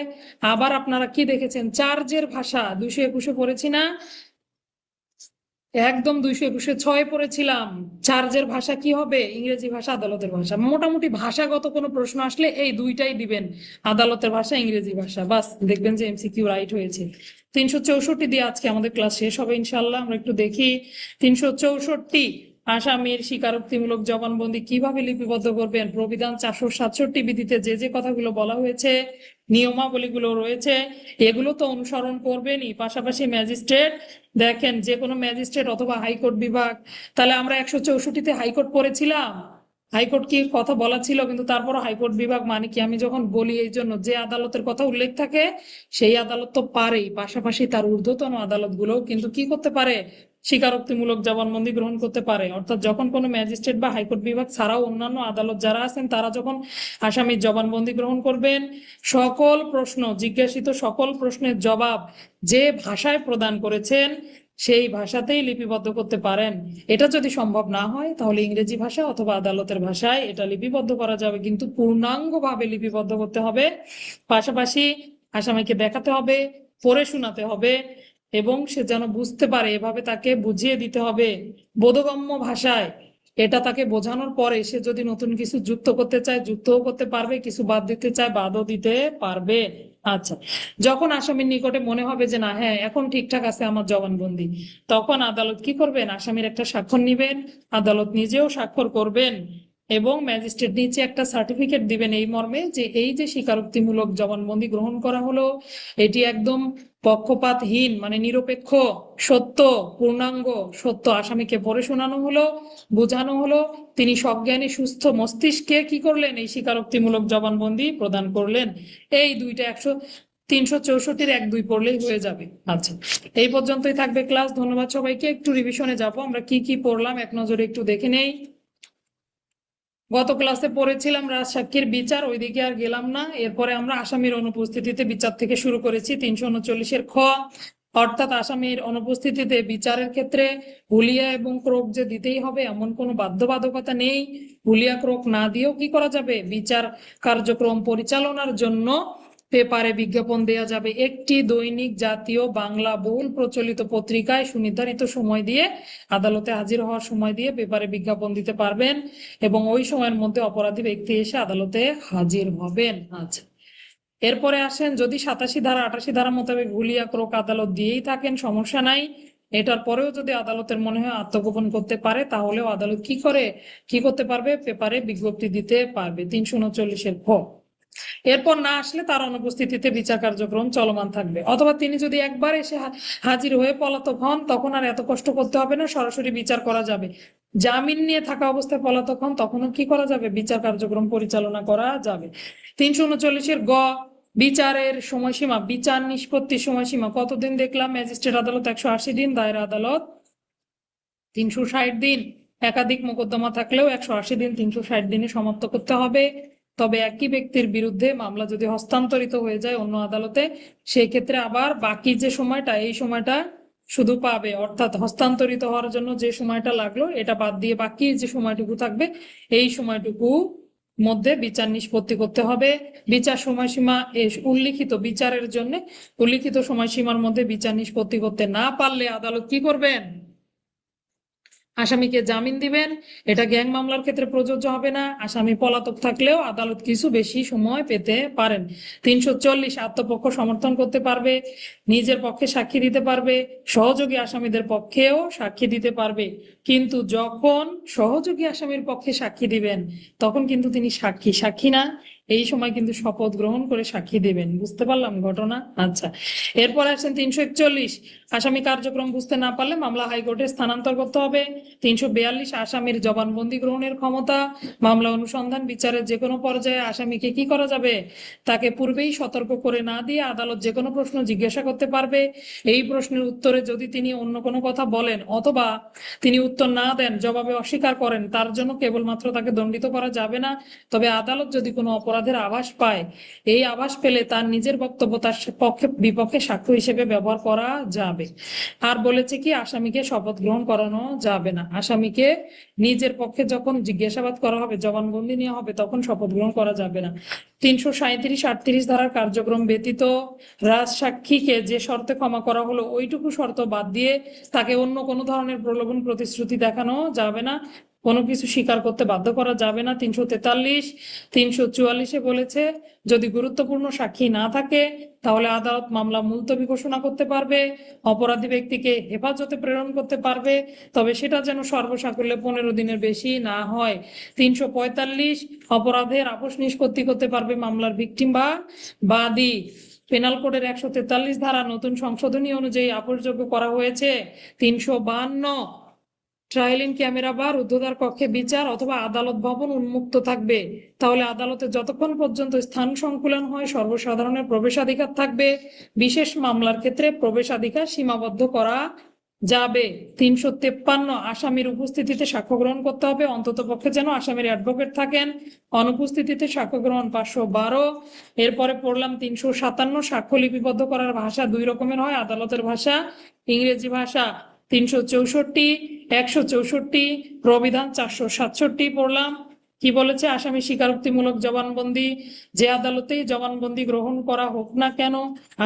আবার আপনারা কি দেখেছেন, চার্জের ভাষা 221 পড়েছি না? একদম 221-6 পড়েছিলাম। চার্জের ভাষা কি হবে? ইংরেজি ভাষা আদালতের ভাষা। মোটামুটি ভাষাগত কোনো প্রশ্ন আসলে এই দুইটাই দিবেন, আদালতের ভাষা, ইংরেজি ভাষা, বাস দেখবেন যে এমসিকিউ রাইট হয়েছে। 364 দিয়ে আজকে আমাদের ক্লাস শেষ হবে ইনশাল্লাহ। আমরা একটু দেখি 364, আসামির স্বীকারোক্তিমূলক জবানবন্দি কিভাবে লিপিবদ্ধ করবেন। প্রবিধান 467 বিধিতে যে যে কথাগুলো বলা হয়েছে, নিয়মাবলীগুলো রয়েছে, এগুলো তো অনুসরণ করবেনই। পাশাপাশি ম্যাজিস্ট্রেট, দেখেন যে কোনো ম্যাজিস্ট্রেট অথবা হাইকোর্ট বিভাগ, তাহলে আমরা 164-তে হাইকোর্ট পড়েছিলাম, হাইকোর্ট কি কথা বলা ছিল, কিন্তু তারপর হাইকোর্ট বিভাগ মানে কি আমি যখন বলি এই জন্য যে আদালতের কথা উল্লেখ থাকে সেই আদালত তো পারেই, পাশাপাশি তার ঊর্ধ্বতন আদালতগুলো কিন্তু কি করতে পারে, স্বীকারোক্তিমূলক জবানবন্দি গ্রহণ করতে পারে। অর্থাৎ যখন কোনো ম্যাজিস্ট্রেট বা হাইকোর্ট বিভাগ ছাড়াও অন্যান্য আদালত যারা আছেন তারা যখন আসামির জবানবন্দি গ্রহণ করবেন, সকল প্রশ্ন, জিজ্ঞাসিত সকল প্রশ্নের জবাব যে ভাষায় প্রদান করেছেন সেই ভাষাতেই লিপিবদ্ধ করতে পারেন। এটা যদি সম্ভব না হয় তাহলে ইংরেজি ভাষা অথবা আদালতের ভাষায় এটা লিপিবদ্ধ করা যাবে, কিন্তু পূর্ণাঙ্গভাবে লিপিবদ্ধ করতে হবে। পাশাপাশি আসামিকে দেখাতে হবে, পড়ে শোনাতে হবে, এবং সে যেন বুঝতে পারে, এভাবে তাকে বুঝিয়ে দিতে হবে বোধগম্য ভাষায়। এটা তাকে বোঝানোর পরে সে যদি নতুন কিছু যুক্ত করতে চায় যুক্তও করতে পারবে, কিছু বাদ দিতে চায় বাদও দিতে পারবে। আচ্ছা, যখন আসামির নিকটে মনে হবে যে না হ্যাঁ এখন ঠিকঠাক আছে আমার জবানবন্দি, তখন আদালত কি করবেন, আসামির একটা স্বাক্ষর নিবেন, আদালত নিজেও স্বাক্ষর করবেন এবং ম্যাজিস্ট্রেট নিচে একটা সার্টিফিকেট দিবেন এই মর্মে যে এই যে স্বীকারোক্তিমূলক জবানবন্দি গ্রহণ করা হলো এটি একদম পক্ষপাতহীন, মানে নিরপেক্ষ, সত্য, পূর্ণাঙ্গ সত্য। আসামিকে পড়ে শোনানো হলো, বোঝানো হলো, তিনি সজ্ঞানী সুস্থ মস্তিষ্কে কি করলেন, এই স্বীকারোক্তিমূলক জবানবন্দি প্রদান করলেন। এই দুইটা 364-র 1-2 পড়লেই হয়ে যাবে। আচ্ছা, এই পর্যন্তই থাকবে ক্লাস। ধন্যবাদ সবাইকে। একটু রিভিশনে যাব, আমরা কি কি পড়লাম এক নজরে একটু দেখে নেই। গত ক্লাসে পড়েছিলাম রাজসাক্ষীর বিচার, ওইদিকে আর গেলাম না। এরপরে আমরা আসামির অনুপস্থিতিতে বিচার থেকে শুরু করেছি। 339-এর খ, অর্থাৎ আসামির অনুপস্থিতিতে বিচারের ক্ষেত্রে হুলিয়া এবং ক্রোক যে দিতেই হবে এমন কোনো বাধ্যবাধকতা নেই। হুলিয়া ক্রোক না দিয়েও কি করা যাবে, বিচার কার্যক্রম পরিচালনার জন্য পেপারে বিজ্ঞাপন দেয়া যাবে। একটি দৈনিক জাতীয় বাংলা বহুল প্রচলিত পত্রিকায় সুনির্ধারিত সময় দিয়ে, আদালতে হাজির হওয়ার সময় দিয়ে পেপারে বিজ্ঞাপন দিতে পারবেন এবং ওই সময়ের মধ্যে অপরাধী ব্যক্তি এসে আদালতে হাজির হবেন। আচ্ছা, এরপরে আসেন, যদি 87 ধারা 88 ধারা মোতাবেক হুলিয়া ক্রোক আদালত দিয়েই থাকেন সমস্যা নাই, এটার পরেও যদি আদালতের মনে হয় আত্মগোপন করতে পারে তাহলেও আদালত কি করতে পারবে, পেপারে বিজ্ঞপ্তি দিতে পারবে। 339-এর খ, এরপর না আসলে তার অনুপস্থিতিতে বিচার কার্যক্রম চলমান থাকবে। অথবা তিনি যদি একবার এসে হাজির হয়ে পলাতক হন তখন আর এত কষ্ট করতে হবে না, সরাসরি বিচার করা যাবে। জামিন নিয়ে থাকা অবস্থায় পলাতক হন তখনও কি করা যাবে, বিচার কার্যক্রম পরিচালনা করা যাবে। 339-এর গ, বিচারের সময়সীমা, বিচার নিষ্পত্তির সময়সীমা কতদিন দেখলাম, ম্যাজিস্ট্রেট আদালত 180 দিন, দায়রা আদালত 360 দিন, একাধিক মোকদ্দমা থাকলেও 180 দিন 360 দিনে সমাপ্ত করতে হবে। তবে একই ব্যক্তির বিরুদ্ধে মামলা যদি হস্তান্তরিত হয়ে যায় অন্য আদালতে, সেই ক্ষেত্রে আবার বাকি যে সময়টা, এই সময়টা শুধু পাবে, অর্থাৎ হস্তান্তরিত হওয়ার জন্য যে সময়টা লাগলো এটা বাদ দিয়ে বাকি যে সময়টুকু থাকবে এই সময়টুকু মধ্যে বিচার নিষ্পত্তি করতে হবে। বিচার সময়সীমা উল্লিখিত বিচারের জন্য উল্লিখিত সময়সীমার মধ্যে বিচার নিষ্পত্তি করতে না পারলে আদালত কি করবেন, আসামিকে জামিন দিবেন। এটা গ্যাং মামলার ক্ষেত্রে প্রযোজ্য হবে না। আসামি পলাতক থাকলেও আদালত কিছু বেশি সময় পেতে পারেন। 340 আত্মপক্ষ সমর্থন করতে পারবে, নিজের পক্ষে সাক্ষী দিতে পারবে, সহযোগী আসামিদের পক্ষেও সাক্ষী দিতে পারবে। কিন্তু যখন সহযোগী আসামির পক্ষে সাক্ষী দিবেন তখন কিন্তু তিনি সাক্ষী না, এই সময় কিন্তু শপথ গ্রহণ করে সাক্ষী দেবেন। বুঝতে পারলাম ঘটনা? আচ্ছা, এরপর আসছেন 341, আসামি কার্যক্রম বুঝতে না পারলে মামলা হাইকোর্টে স্থানান্তর করতে হবে। 342, আসামির জবানবন্দি গ্রহণের ক্ষমতা। মামলা অনুসন্ধান বিচারের যে কোনো পর্যায়ে আসামিকে কি করা যাবে? তাকে পূর্বেই সতর্ক করে না দিয়ে আদালত যে কোনো প্রশ্ন জিজ্ঞাসা করতে পারবে। এই প্রশ্নের উত্তরে যদি তিনি অন্য কোনো কথা বলেন অথবা তিনি উত্তর না দেন, জবাবে অস্বীকার করেন, তার জন্য কেবলমাত্র তাকে দণ্ডিত করা যাবে না, তবে আদালত যদি কোনো অপরাধের আভাস পায়, এই আভাস পেলে তার নিজের বক্তব্য তার পক্ষে বিপক্ষে সাক্ষ্য হিসেবে ব্যবহার করা যাবে। আর বলেছে কি, আসামিকে শপথ গ্রহণ করানো যাবে না। আসামিকে নিজের পক্ষে যখন জিজ্ঞাসাবাদ করা হবে, জবানবন্দি নেওয়া হবে, তখন শপথ গ্রহণ করা যাবে না। 337, 38 ধারার কার্যক্রম ব্যতীত রাজসাক্ষীকে যে শর্তে ক্ষমা করা হলো ওইটুকু শর্ত বাদ দিয়ে তাকে অন্য কোনো ধরনের প্রলোভন প্রতিশ্রুতি দেখানো যাবে না, কোনো কিছু স্বীকার করতে বাধ্য করা যাবে না। 343, 344-এ বলেছে যদি গুরুত্বপূর্ণ সাক্ষী না থাকে তাহলে আদালত মামলা মুলতবি ঘোষণা করতে পারবে, অপরাধী ব্যক্তিকে হেফাজতে প্রেরণ করতে পারবে, তবে সেটা যেন সর্বসাকুল্যে 15 দিনের বেশি না হয়। 345, অপরাধের আপোষ নিষ্পত্তি করতে পারবে মামলার ভিকটিম বা বাদী। পেনাল কোডের 143 ধারা নতুন সংশোধনী অনুযায়ী আপোষযোগ্য করা হয়েছে। 352, ট্রায়াল ইন ক্যামেরা বা রুদ্ধদ্বার কক্ষে বিচার অথবা আদালত ভবন উন্মুক্ত থাকবে, তাহলে আদালতে যতক্ষণ পর্যন্ত স্থান সংকুলন হয় সর্বসাধারণের প্রবেশাধিকার থাকবে। বিশেষ মামলার ক্ষেত্রে প্রবেশাধিকার সীমাবদ্ধ করা যাবে। 353, আসামির উপস্থিতিতে সাক্ষ্য গ্রহণ করতে হবে, অন্তত পক্ষে যেন আসামির অ্যাডভোকেট থাকেন। অনুপস্থিতিতে সাক্ষ্য গ্রহণ 512। এরপরে পড়লাম 357, সাক্ষ্য লিপিবদ্ধ করার ভাষা দুই রকমের হয়, আদালতের ভাষা, ইংরেজি ভাষা। 364, 164, প্রবিধান 467 পড়লাম। কি বলেছে? আসামি স্বীকারোক্তিমূলক জবানবন্দি যে আদালতেই জবানবন্দি গ্রহণ করা হোক না কেন,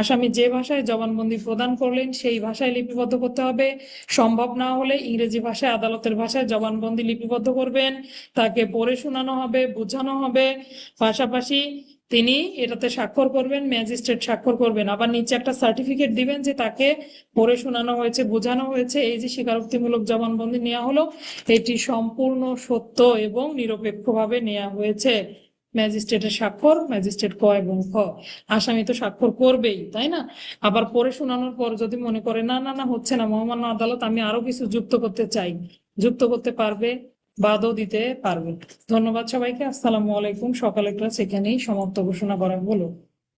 আসামি যে ভাষায় জবানবন্দি প্রদান করলেন সেই ভাষায় লিপিবদ্ধ করতে হবে। সম্ভব না হলে ইংরেজি ভাষায় আদালতের ভাষায় জবানবন্দি লিপিবদ্ধ করবেন, তাকে পড়ে শোনানো হবে, বোঝানো হবে, পাশাপাশি তিনি এটাতে স্বাক্ষর করবেন, ম্যাজিস্ট্রেট স্বাক্ষর করবেন, আবার নিচে একটা সার্টিফিকেট দিবেন যে তাকে পড়ে শোনানো হয়েছে, বোঝানো হয়েছে, এই যে স্বীকারোক্তিমূলক জবানবন্দি নেওয়া হলো এটি সম্পূর্ণ সত্য এবং নিরপেক্ষভাবে নেওয়া হয়েছে। ম্যাজিস্ট্রেটের স্বাক্ষর, ম্যাজিস্ট্রেট ক এবং খ। আসামি তো স্বাক্ষর করবেই, তাই না? আবার পড়ে শোনানোর পর যদি মনে করে না না না হচ্ছে না, মহামান্য আদালত আমি আরো কিছু যুক্ত করতে চাই, যুক্ত করতে পারবে, বাদও দিতে পারবে। ধন্যবাদ সবাইকে। আসসালামু আলাইকুম। সকালের ক্লাস এখানেই সমাপ্ত ঘোষণা করা হলো।